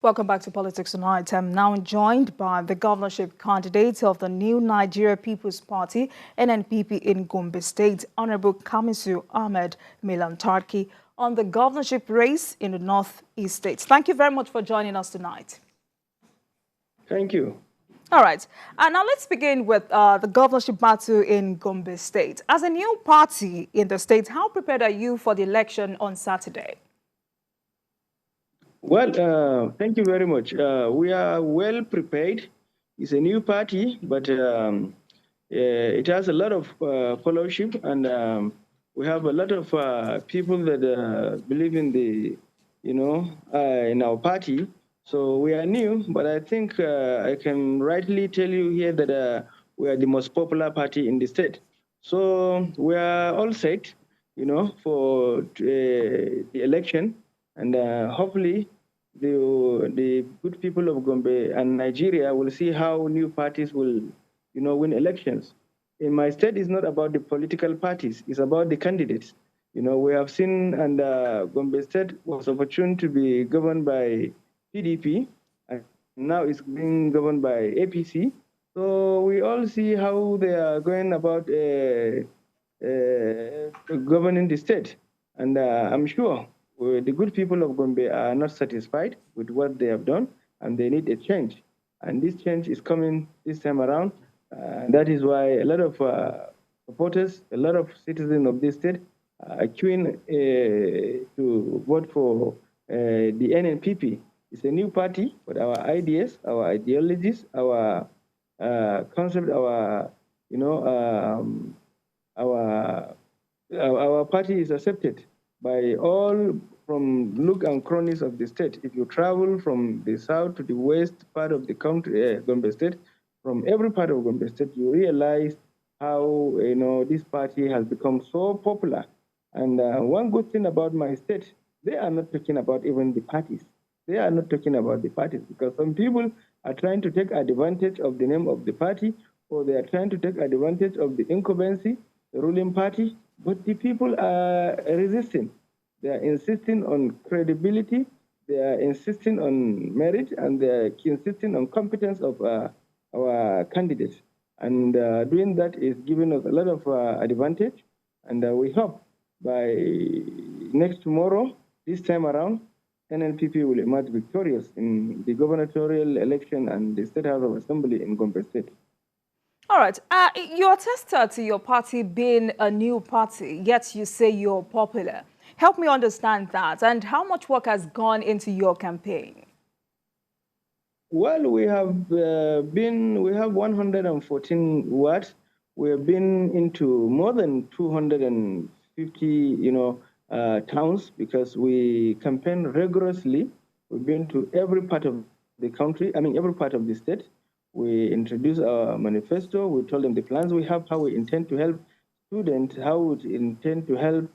Welcome back to Politics Tonight. I'm now joined by the governorship candidate of the New Nigeria People's Party, NNPP in Gombe State, Honorable Khamisu Mailantarki, on the governorship race in the Northeast states. Thank you very much for joining us tonight. Thank you. All right. And now let's begin with the governorship battle in Gombe State. As a new party in the state, how prepared are you for the election on Saturday? Well, thank you very much. We are well prepared. It's a new party, but it has a lot of followership, and we have a lot of people that believe in in our party. So we are new, but I think I can rightly tell you here that we are the most popular party in the state. So we are all set, for the election. And hopefully, the good people of Gombe and Nigeria will see how new parties will, win elections. In my state, it's not about the political parties; it's about the candidates. We have seen, and Gombe State was opportune to be governed by PDP, and now it's being governed by APC. So we all see how they are going about governing the state, and I'm sure the good people of Gombe are not satisfied with what they have done, and they need a change. And this change is coming this time around. That is why a lot of supporters, a lot of citizens of this state are queuing to vote for the NNPP. It's a new party, but our ideas, our ideologies, our concept, our party is accepted by all from nook and crannies of the state. If you travel from the south to the west part of the country, Gombe State, from every part of Gombe State, you realize how this party has become so popular. And one good thing about my state, they are not talking about even the parties. They are not talking about the parties because some people are trying to take advantage of the name of the party, or they are trying to take advantage of the incumbency, the ruling party, but the people are resisting. They are insisting on credibility, they are insisting on merit, and they are insisting on competence of our candidates. And doing that is giving us a lot of advantage. And we hope by next tomorrow, this time around, NNPP will emerge victorious in the gubernatorial election and the State House of Assembly in Gombe State. All right. You attested to your party being a new party, yet you say you're popular. Help me understand that, and how much work has gone into your campaign? Well, we have we have 114 wards. We have been into more than 250, towns because we campaign rigorously. We've been to every part of the country, every part of the state. We introduce our manifesto. We told them the plans we have, how we intend to help students, how we intend to help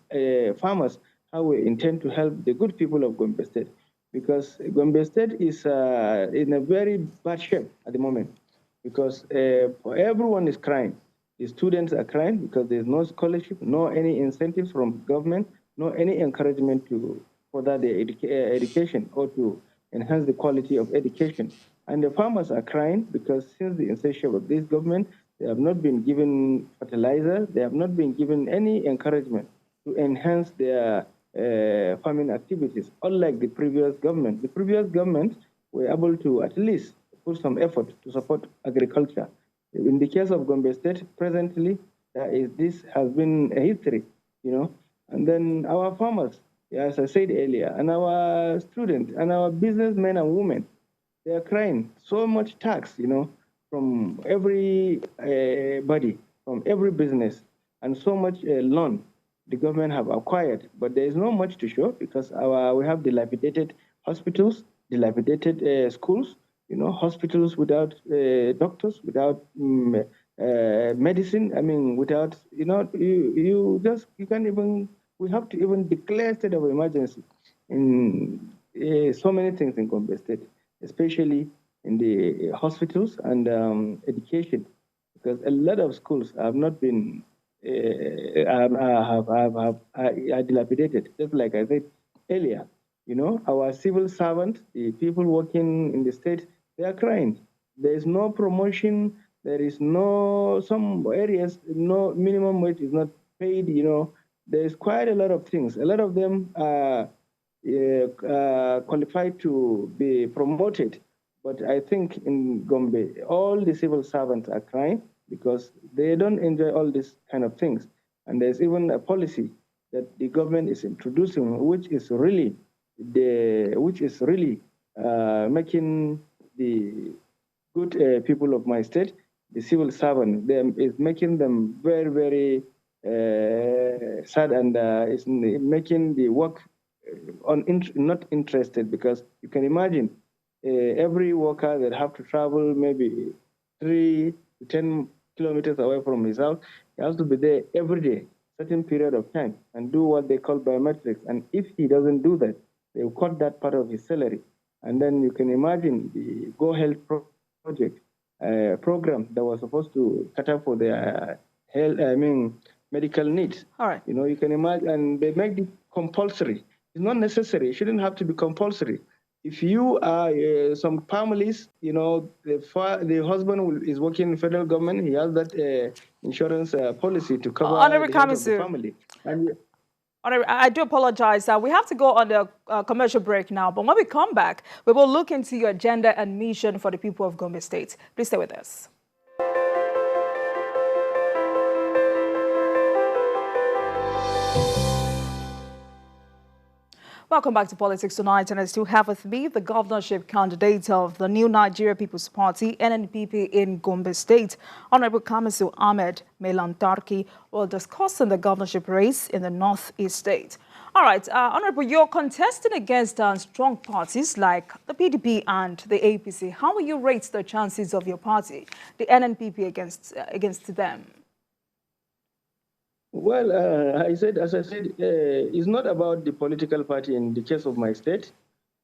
farmers, how we intend to help the good people of Gombe State. Because Gombe State is in a very bad shape at the moment because everyone is crying. The students are crying because there's no scholarship, no any incentives from government, no any encouragement to further their education or to enhance the quality of education. And the farmers are crying because since the inception of this government, they have not been given fertilizer, they have not been given any encouragement to enhance their farming activities, unlike the previous government. The previous government were able to at least put some effort to support agriculture. In the case of Gombe State, presently, this has been a history, And then our farmers, as I said earlier, and our students, and our businessmen and women, they are crying so much tax, from every body, from every business, and so much loan the government have acquired, but there is not much to show because we have dilapidated hospitals, dilapidated schools, hospitals without doctors, without medicine. Without, you can't even, we have to even declare state of emergency in so many things in Gombe State, especially in the hospitals and education, because a lot of schools have not been are dilapidated, just like I said earlier. You know, our civil servants, the people working in the state, they are crying. There is no promotion. There is no, some areas, no minimum wage is not paid. You know, there's quite a lot of things. A lot of them are qualified to be promoted. But I think in Gombe, all the civil servants are crying because they don't enjoy all these kind of things. And there's even a policy that the government is introducing, which is really making the good people of my state, the civil servant, is making them very, very sad, and is making the work not interested, because you can imagine every worker that have to travel maybe 3 to 10 kilometers away from his house, he has to be there every day, certain period of time, and do what they call biometrics. And if he doesn't do that, they will cut that part of his salary. And then you can imagine the Go Health project program that was supposed to cater for their medical needs. All right. You know, you can imagine, and they make it compulsory. It's not necessary. It shouldn't have to be compulsory. If you are some families, you know, the husband is working in federal government, he has that insurance policy to cover Honorable the health of the Khamisu, family. And I do apologize. We have to go on the commercial break now, but when we come back, we will look into your agenda and mission for the people of Gombe State. Please stay with us. Welcome back to Politics Tonight, and I still have with me the governorship candidate of the New Nigeria People's Party, NNPP in Gombe State, Honorable Khamisu Mailantarki, will discuss the governorship race in the Northeast State. All right, Honorable, you're contesting against strong parties like the PDP and the APC. How will you rate the chances of your party, the NNPP, against them? Well, as I said, it's not about the political party in the case of my state,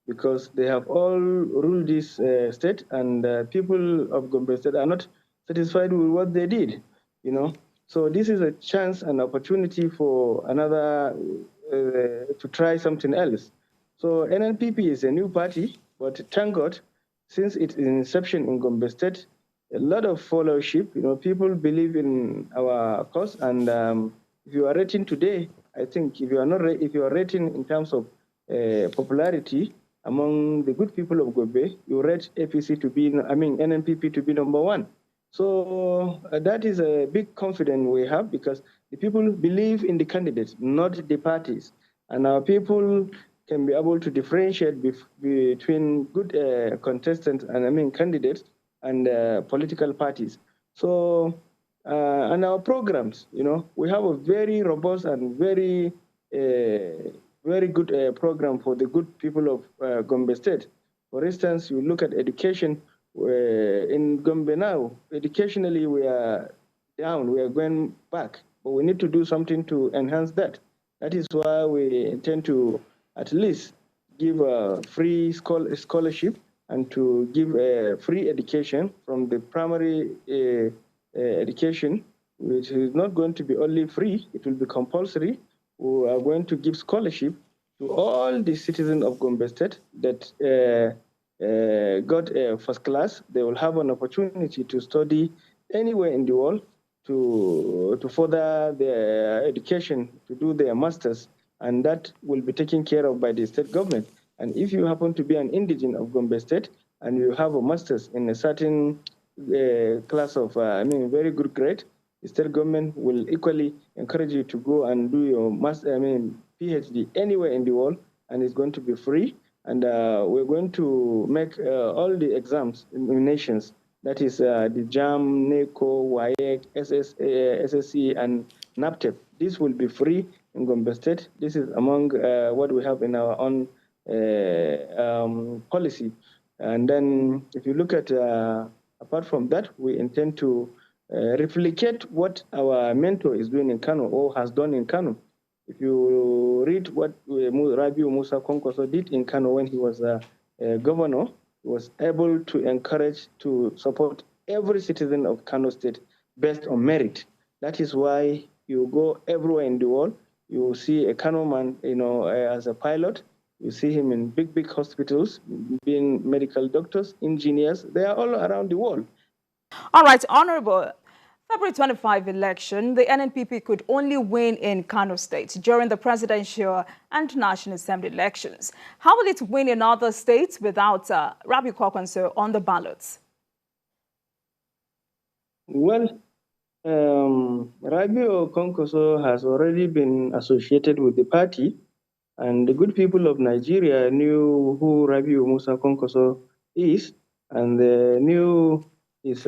because they have all ruled this state, and people of Gombe State are not satisfied with what they did, you know. So this is a chance and opportunity for another to try something else. So NNPP is a new party, but thank God, since its inception in Gombe State, a lot of followership. You know, people believe in our cause, and if you are rating today, I think if you are rating in terms of popularity among the good people of Gombe, you rate APC to be, NNPP to be #1. So that is a big confidence we have, because the people believe in the candidates, not the parties, and our people can be able to differentiate between good contestants and candidates and political parties. So, and our programs, you know, we have a very robust and very good program for the good people of Gombe State. For instance, you look at education in Gombe now. Educationally, we are down. We are going back, but we need to do something to enhance that. That is why we intend to at least give a free scholarship and to give a free education from the primary education, which is not going to be only free, it will be compulsory. We are going to give scholarship to all the citizens of Gombe State that got a first class. They will have an opportunity to study anywhere in the world to further their education, to do their masters, and that will be taken care of by the state government. And if you happen to be an indigene of Gombe State and you have a master's in a certain class of, very good grade, the state government will equally encourage you to go and do your PhD anywhere in the world, and it's going to be free. And we're going to make all the exams, examinations, that is the JAM, NECO, WAEC, SSC, and NAPTEP. This will be free in Gombe State. This is among what we have in our own policy. And then if you look at, apart from that, we intend to replicate what our mentor is doing in Kano, or has done in Kano. If you read what Rabiu Musa Konkoso did in Kano when he was a governor, he was able to encourage, to support every citizen of Kano State based on merit. That is why you go everywhere in the world, you see a Kano man, as a pilot, You see him in big, big hospitals, being medical doctors, engineers. They are all around the world. All right, Honorable. February 25 election, the NNPP could only win in Kano State during the presidential and National Assembly elections. How will it win in other states without Rabiu Kwankwaso on the ballots? Well, Rabiu Kwankwaso has already been associated with the party, and the good people of Nigeria knew who Rabiu Musa Kwankwaso is, and they knew his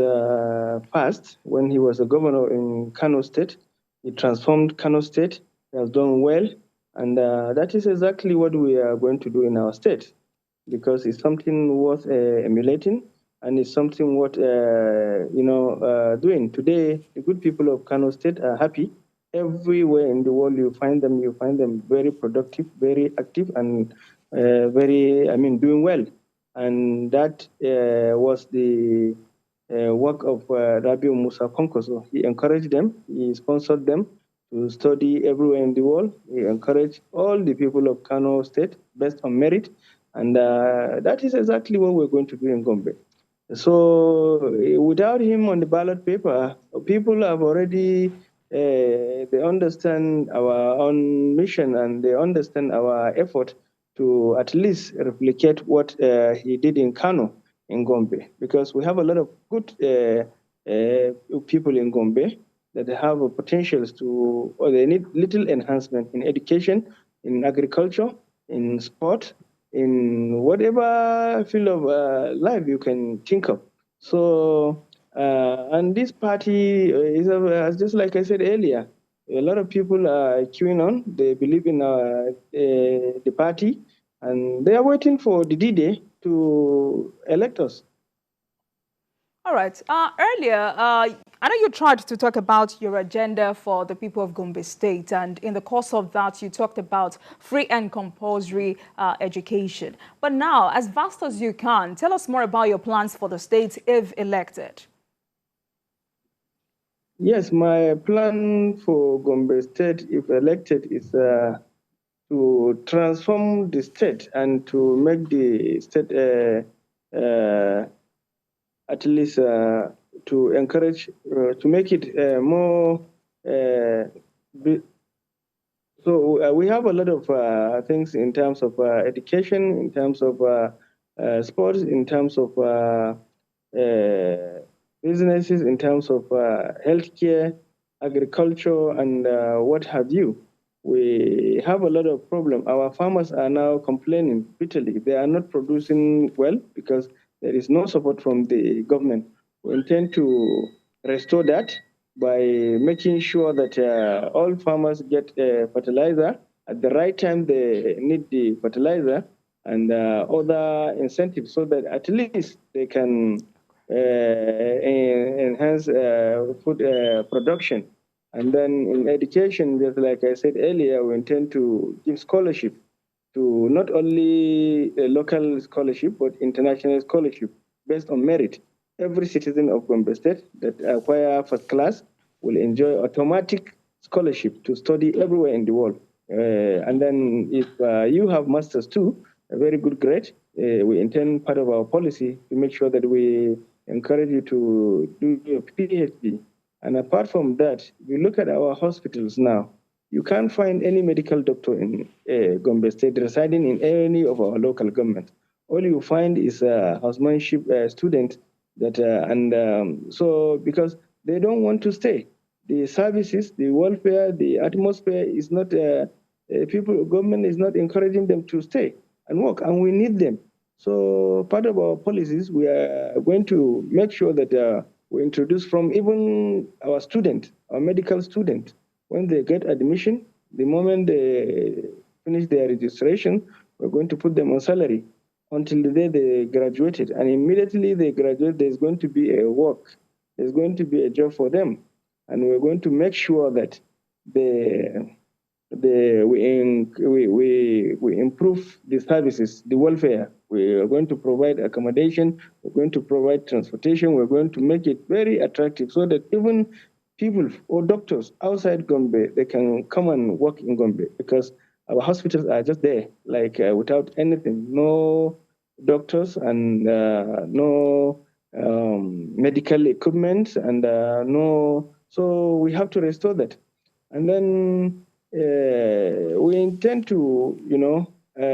past when he was a governor in Kano State. He transformed Kano State. He has done well, and that is exactly what we are going to do in our state, because it's something worth emulating, and it's something worth doing. Today, the good people of Kano State are happy. Everywhere in the world you find them very productive, very active, and doing well. And that was the work of Rabiu Musa Kwankwaso. He encouraged them, he sponsored them to study everywhere in the world. He encouraged all the people of Kano State based on merit. And that is exactly what we're going to do in Gombe. So without him on the ballot paper, people have already, they understand our own mission, and they understand our effort to at least replicate what he did in Kano, in Gombe, because we have a lot of good people in Gombe that have potentials to, or they need little enhancement in education, in agriculture, in sport, in whatever field of life you can think of. So, and this party is just like I said earlier, a lot of people are queuing on. They believe in the party, and they are waiting for the D-Day to elect us. All right. Earlier, I know you tried to talk about your agenda for the people of Gombe State, and in the course of that, you talked about free and compulsory education. But now, as vast as you can, tell us more about your plans for the state if elected. Yes, my plan for Gombe State, if elected, is to transform the state and to make the state at least to encourage, to make it more. So we have a lot of things in terms of education, in terms of sports, in terms of businesses, in terms of healthcare, agriculture, and what have you. We have a lot of problems. Our farmers are now complaining bitterly. They are not producing well because there is no support from the government. We intend to restore that by making sure that all farmers get fertilizer at the right time they need the fertilizer, and other incentives, so that at least they can enhance food production. And then in education, just like I said earlier, we intend to give scholarship to not only a local scholarship, but international scholarship based on merit. Every citizen of Gombe State that acquire first class will enjoy automatic scholarship to study everywhere in the world. And then if you have masters too, a very good grade, we intend part of our policy to make sure that we encourage you to do your PhD. And apart from that, if you look at our hospitals now, you can't find any medical doctor in Gombe State residing in any of our local governments. All you find is a housemanship student that, so because they don't want to stay. The services, the welfare, the atmosphere is not, government is not encouraging them to stay and work, and we need them. So part of our policies, we are going to make sure that we introduce from even our student, our medical student, when they get admission, the moment they finish their registration, we're going to put them on salary until the day they graduated. And immediately they graduate, there's going to be a work. There's going to be a job for them. And we're going to make sure that we improve the services, the welfare. We are going to provide accommodation. We're going to provide transportation. We're going to make it very attractive so that even people or doctors outside Gombe, they can come and work in Gombe, because our hospitals are just there, like without anything, no doctors and no medical equipment and no. So we have to restore that, and then we intend to,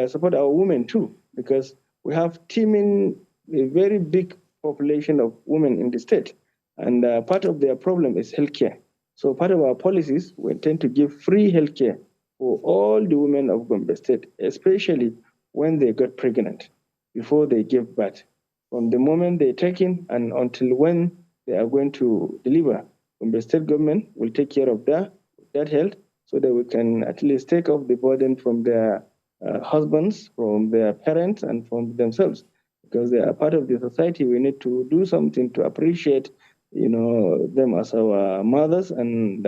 support our women too, because we have teeming a very big population of women in the state, and part of their problem is healthcare. So part of our policies, we intend to give free healthcare for all the women of Gombe State, especially when they got pregnant, before they give birth. From the moment they take in and until when they are going to deliver, Gombe State government will take care of that health, so that we can at least take off the burden from their husbands, from their parents, and from themselves. Because they are part of the society, we need to do something to appreciate, them as our mothers and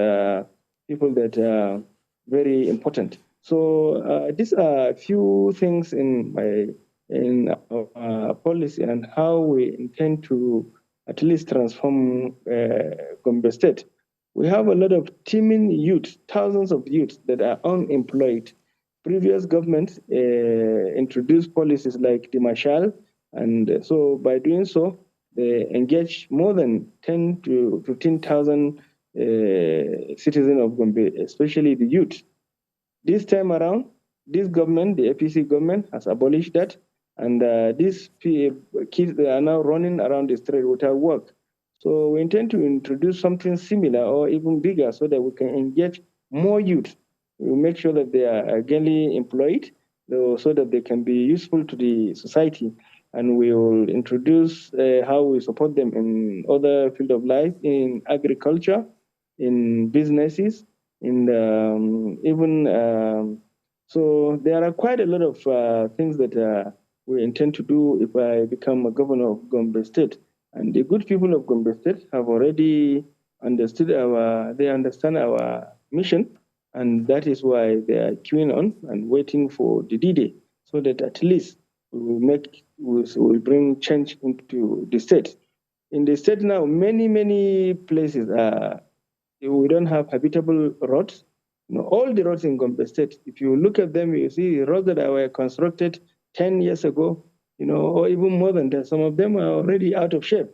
people that are very important. So these are a few things in our policy and how we intend to at least transform Gombe State. We have a lot of teeming youth, thousands of youth that are unemployed. Previous governments introduced policies like the Marshall, and so by doing so, they engage more than 10 to 15,000 citizens of Gombe, especially the youth. This time around, this government, the APC government, has abolished that, and these kids, they are now running around the street without work. So we intend to introduce something similar or even bigger, so that we can engage more youth. We make sure that they are gainfully employed, so that they can be useful to the society. And we will introduce how we support them in other fields of life, in agriculture, in businesses, in even so there are quite a lot of things that we intend to do if I become a governor of Gombe State. And the good people of Gombe State have already understood they understand our mission, and that is why they are queuing on and waiting for the D-Day, so that at least we'll bring change into the state. In the state now, many places we don't have habitable roads. All the roads in Gombe State, if you look at them, you see roads that were constructed 10 years ago, or even more than that. Some of them are already out of shape.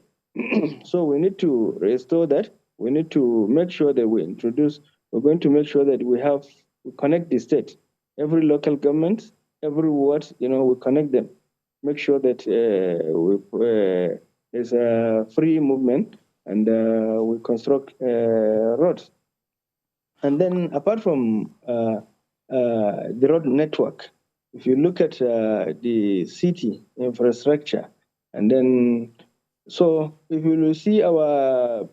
So we need to restore that. We need to make sure that we're going to make sure that we connect the state. Every local government, every ward, we connect them. Make sure that there's a free movement, and we construct roads. And then apart from the road network, if you look at the city infrastructure, and then, so if you will see our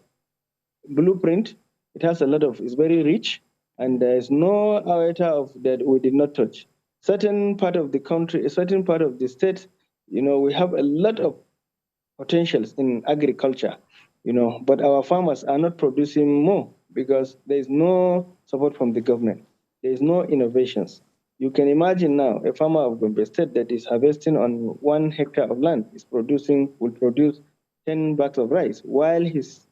blueprint, it's very rich, and there's no iota of that we did not touch. Certain part of the country, a certain part of the state, we have a lot of potentials in agriculture, but our farmers are not producing more because there is no support from the government. There is no innovations. You can imagine now a farmer of Gombe State that is harvesting on 1 hectare of land will produce 10 bags of rice, while his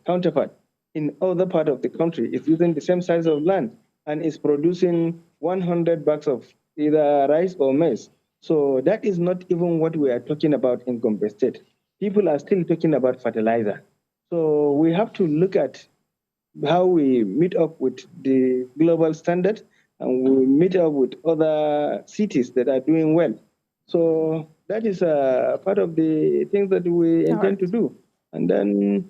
counterpart in other part of the country is using the same size of land and is producing 100 bags of either rice or maize. So that is not even what we are talking about in Gombe State. People are still talking about fertilizer. So we have to look at how we meet up with the global standard, and we meet up with other cities that are doing well. So that is part of the things that we intend to do. And then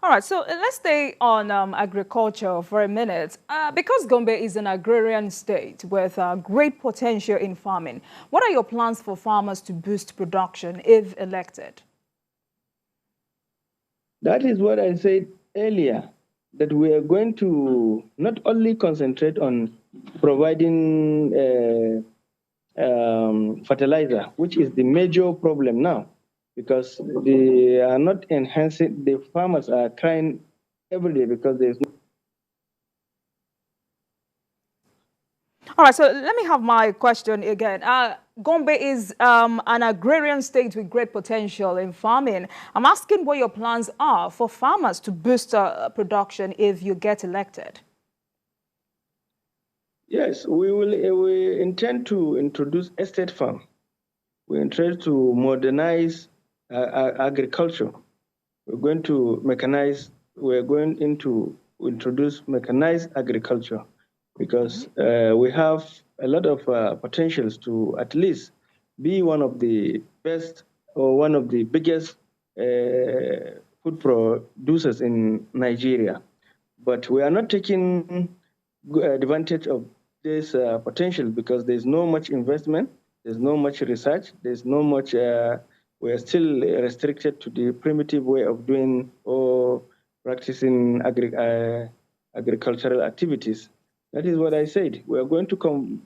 all right, so let's stay on agriculture for a minute. Because Gombe is an agrarian state with great potential in farming, what are your plans for farmers to boost production if elected? That is what I said earlier, that we are going to not only concentrate on providing fertilizer, which is the major problem now, because they are not enhancing, the farmers are crying every day because there's no. All right, so let me have my question again. Gombe is an agrarian state with great potential in farming. I'm asking what your plans are for farmers to boost production if you get elected. Yes, we intend to introduce estate farm. We intend to modernize agriculture. We're going to mechanize. We're going into introduce mechanized agriculture because we have a lot of potentials to at least be one of the best or one of the biggest food producers in Nigeria. But we are not taking advantage of this potential because there's no much investment, there's no much research, there's no much, we are still restricted to the primitive way of doing or practicing agricultural activities. That is what I said. We are going to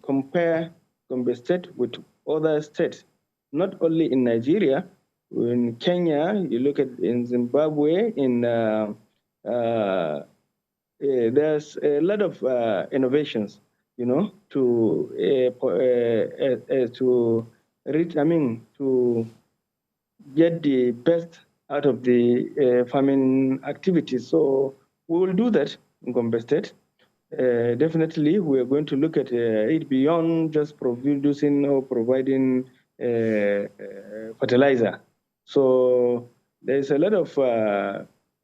compare Gombe State with other states, not only in Nigeria, in Kenya, you look at in Zimbabwe, in there's a lot of innovations, to reach. I mean, to get the best out of the farming activities. So we will do that in Gombe State. Definitely, we are going to look at it beyond just producing or providing fertilizer. So there's a lot of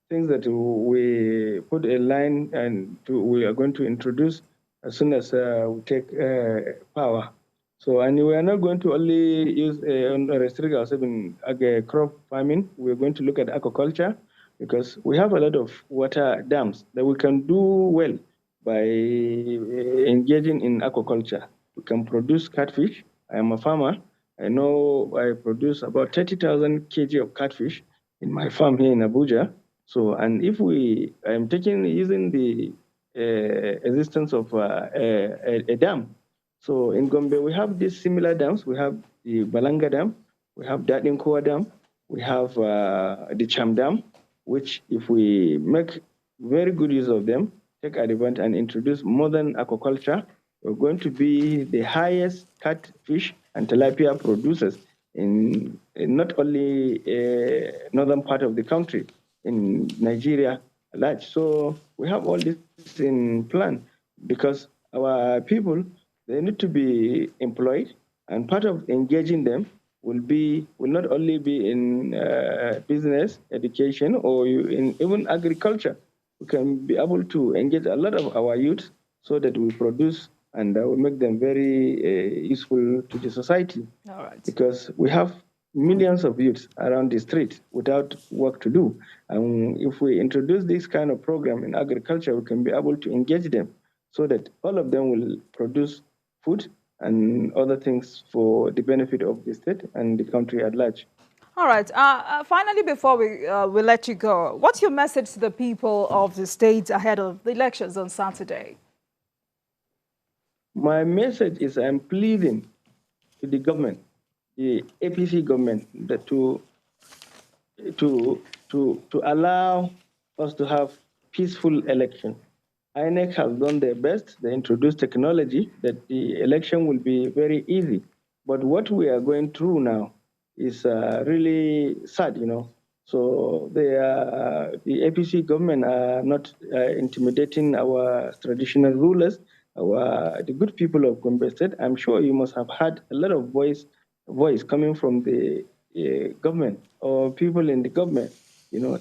things that we put a line and we are going to introduce as soon as we take power. So, and we are not going to only use restrict ourselves in crop farming. We're going to look at aquaculture because we have a lot of water dams that we can do well by engaging in aquaculture. We can produce catfish. I am a farmer. I know I produce about 30,000 kg of catfish in my farm here in Abuja. So, and if I'm using the existence of a dam. So in Gombe, we have these similar dams. We have the Balanga Dam, we have Dadinkoa Dam, we have the Cham Dam, which if we make very good use of them, take advantage and introduce modern aquaculture, we're going to be the highest catfish and tilapia producers in not only northern part of the country, in Nigeria large. So we have all this in plan because our people, they need to be employed, and part of engaging them will not only be in business, education, or in even agriculture. We can be able to engage a lot of our youth so that we produce and we make them very useful to the society. All right. Because we have millions of youths around the street without work to do. And if we introduce this kind of program in agriculture, we can be able to engage them so that all of them will produce food and other things for the benefit of the state and the country at large. All right. Finally, before we let you go, what's your message to the people of the state ahead of the elections on Saturday? My message is I'm pleading to the government, the APC government, that to allow us to have peaceful election. INEC has done their best. They introduced technology that the election will be very easy. But what we are going through now is really sad, So the APC government are not intimidating our traditional rulers, the good people of Gombe State. I'm sure you must have had a lot of voice coming from the government or people in the government,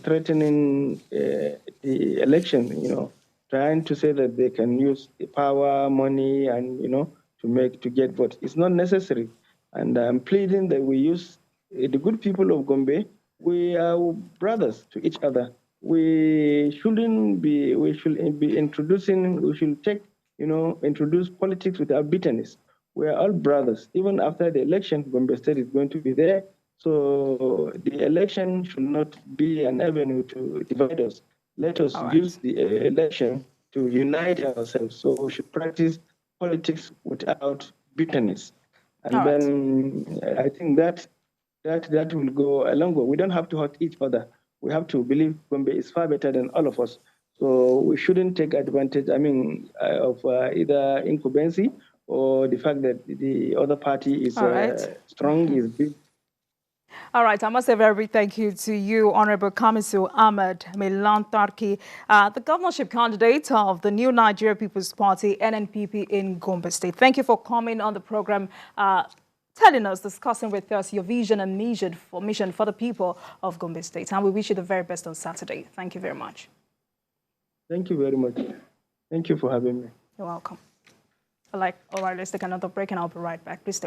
threatening the election, trying to say that they can use power, money, and to get votes. It's not necessary, and I'm pleading that we use the good people of Gombe. We are brothers to each other. We shouldn't be. We should be introducing. We should introduce politics without bitterness. We are all brothers. Even after the election, Gombe State is going to be there. So the election should not be an avenue to divide us. Let us use the election to unite ourselves. So we should practice politics without bitterness. And then I think that will go a long way. We don't have to hurt each other. We have to believe Gombe is far better than all of us. So we shouldn't take advantage, of either incumbency or the fact that the other party is strong, is big. All right, I must say a very big thank you to you, Honorable Khamisu Mailantarki, the governorship candidate of the new Nigeria People's Party, NNPP in Gombe State. Thank you for coming on the program, telling us, discussing with us your vision and mission for the people of Gombe State. And we wish you the very best on Saturday. Thank you very much. Thank you very much. Thank you for having me. You're welcome. All right, let's take another break and I'll be right back. Please stay.